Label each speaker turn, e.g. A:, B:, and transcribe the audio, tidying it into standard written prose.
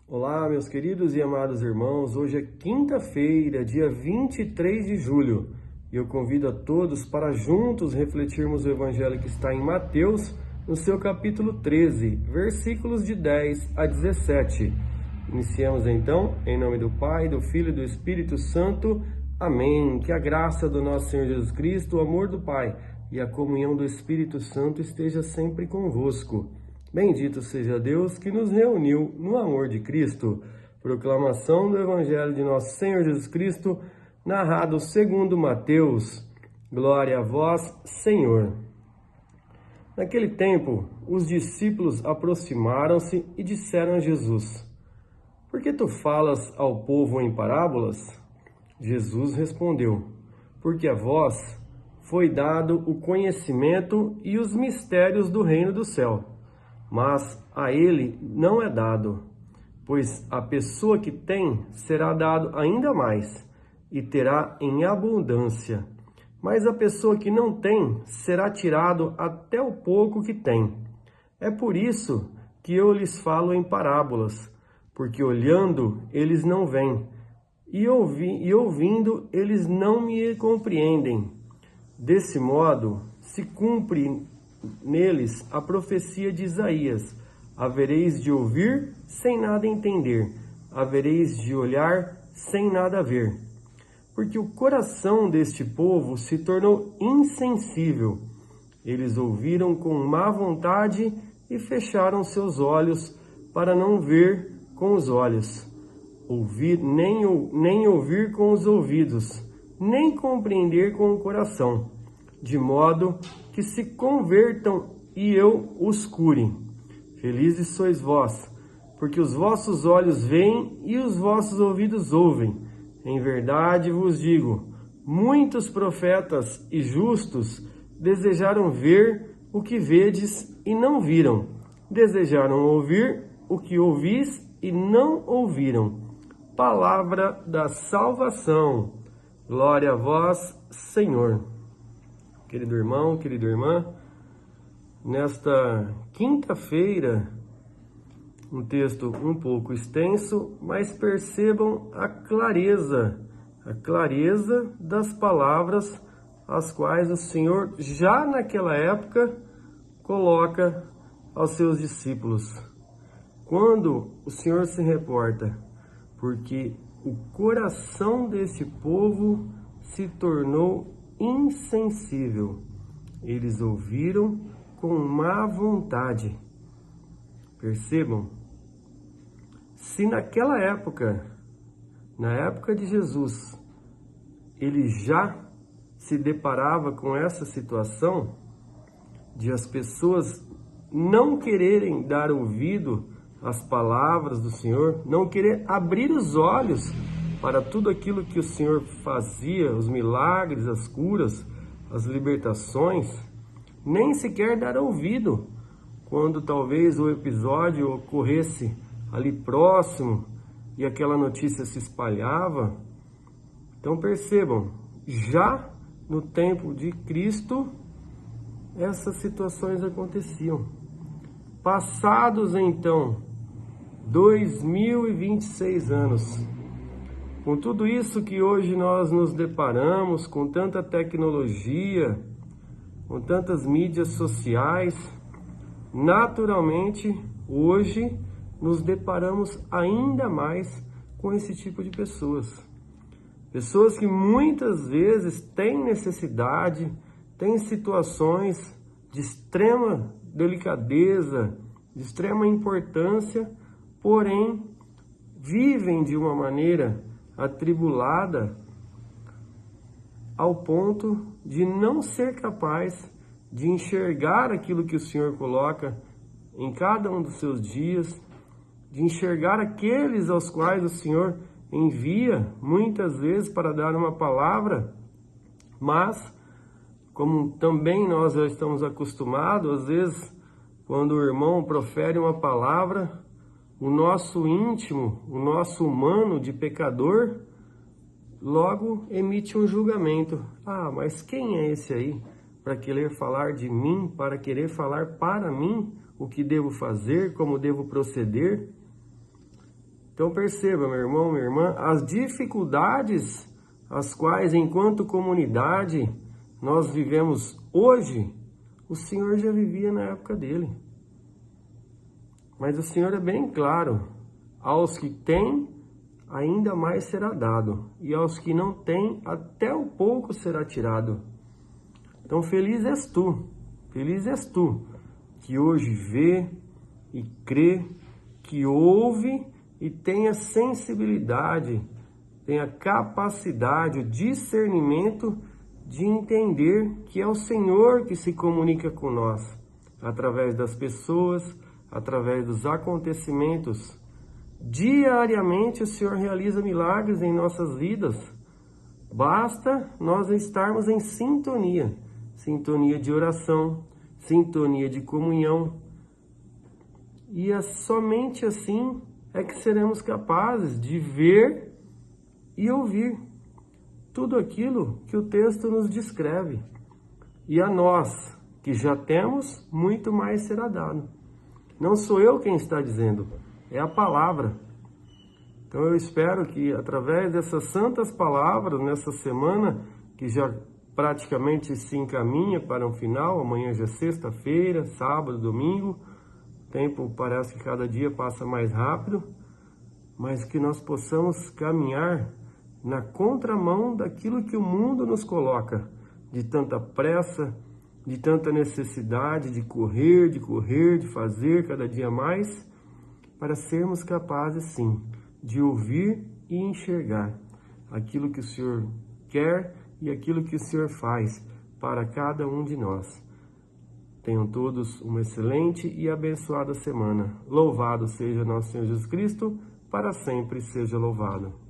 A: Olá, meus queridos e amados irmãos. Hoje é quinta-feira, dia 23 de julho, e eu convido a todos para juntos refletirmos o evangelho que está em Mateus, no seu capítulo 13, versículos de 10 a 17. Iniciamos então, em nome do Pai, do Filho e do Espírito Santo. Amém. Que a graça do nosso Senhor Jesus Cristo, o amor do Pai e a comunhão do Espírito Santo esteja sempre convosco. Bendito seja Deus que nos reuniu no amor de Cristo. Proclamação do Evangelho de nosso Senhor Jesus Cristo, narrado segundo Mateus. Glória a vós, Senhor. Naquele tempo, os discípulos aproximaram-se e disseram a Jesus: Por que tu falas ao povo em parábolas? Jesus respondeu: Porque a vós foi dado o conhecimento e os mistérios do reino do céu. Mas a ele não é dado, pois a pessoa que tem será dado ainda mais, e terá em abundância. Mas a pessoa que não tem será tirado até o pouco que tem. É por isso que eu lhes falo em parábolas, porque olhando eles não veem, e ouvindo eles não me compreendem. Desse modo se cumpre neles a profecia de Isaías: havereis de ouvir sem nada entender, havereis de olhar sem nada ver. Porque o coração deste povo se tornou insensível. Eles ouviram com má vontade e fecharam seus olhos para não ver com os olhos, nem ouvir com os ouvidos, nem compreender com o coração, de modo que se convertam e eu os cure. Felizes sois vós, porque os vossos olhos veem e os vossos ouvidos ouvem. Em verdade vos digo, muitos profetas e justos desejaram ver o que vedes e não viram. Desejaram ouvir o que ouvis e não ouviram. Palavra da salvação. Glória a vós, Senhor. Querido irmão, querida irmã, nesta quinta-feira, um texto um pouco extenso, mas percebam a clareza das palavras as quais o Senhor, já naquela época, coloca aos seus discípulos. Quando o Senhor se reporta, porque o coração desse povo se tornou insensível. Eles ouviram com má vontade. Percebam? Se naquela época, na época de Jesus, ele já se deparava com essa situação de as pessoas não quererem dar ouvido às palavras do Senhor, não querer abrir os olhos para tudo aquilo que o Senhor fazia, os milagres, as curas, as libertações, nem sequer dar ouvido quando talvez o episódio ocorresse ali próximo e aquela notícia se espalhava. Então percebam, já no tempo de Cristo, essas situações aconteciam. Passados então 2026 anos, com tudo isso que hoje nós nos deparamos, com tanta tecnologia, com tantas mídias sociais, naturalmente, hoje nos deparamos ainda mais com esse tipo de pessoas. Pessoas que muitas vezes têm necessidade, têm situações de extrema delicadeza, de extrema importância, porém vivem de uma maneira atribulada ao ponto de não ser capaz de enxergar aquilo que o Senhor coloca em cada um dos seus dias, de enxergar aqueles aos quais o Senhor envia muitas vezes para dar uma palavra, mas como também nós já estamos acostumados, às vezes quando o irmão profere uma palavra, o nosso íntimo, o nosso humano de pecador, logo emite um julgamento. Ah, mas quem é esse aí para querer falar de mim, para querer falar para mim o que devo fazer, como devo proceder? Então perceba, meu irmão, minha irmã, as dificuldades as quais, enquanto comunidade, nós vivemos hoje, o Senhor já vivia na época dele. Mas o Senhor é bem claro, aos que têm, ainda mais será dado, e aos que não têm, até um pouco será tirado. Então feliz és tu, que hoje vê e crê, que ouve e tenha sensibilidade, tenha capacidade, o discernimento de entender que é o Senhor que se comunica com nós, através das pessoas, através dos acontecimentos. Diariamente o Senhor realiza milagres em nossas vidas. Basta nós estarmos em sintonia de oração, sintonia de comunhão. E somente assim é que seremos capazes de ver e ouvir tudo aquilo que o texto nos descreve. E a nós, que já temos, muito mais será dado. Não sou eu quem está dizendo, é a palavra. Então eu espero que através dessas santas palavras, nessa semana, que já praticamente se encaminha para um final, amanhã já é sexta-feira, sábado, domingo, o tempo parece que cada dia passa mais rápido, mas que nós possamos caminhar na contramão daquilo que o mundo nos coloca, de tanta pressa, de tanta necessidade de correr, de fazer cada dia mais, para sermos capazes, sim, de ouvir e enxergar aquilo que o Senhor quer e aquilo que o Senhor faz para cada um de nós. Tenham todos uma excelente e abençoada semana. Louvado seja nosso Senhor Jesus Cristo, para sempre seja louvado.